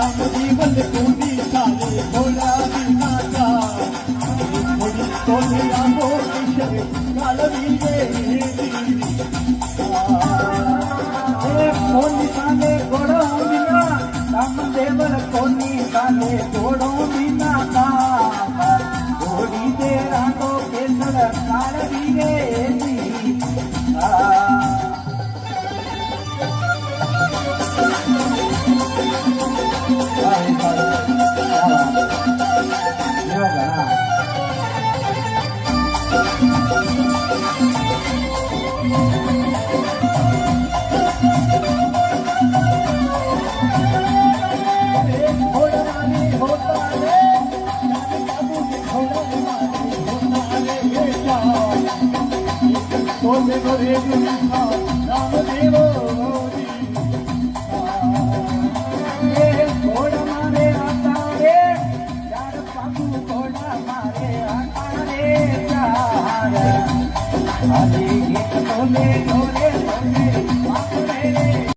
રામદેવલ કોની ચાલે ભોળા વિના થોડી આંબો કિશોર કાલવી કોની સામે ઘોડો વિના રામદેવલ કોની સામે ઘોડો વિના ઘોડી દે રાતો કેસર કાલવી રે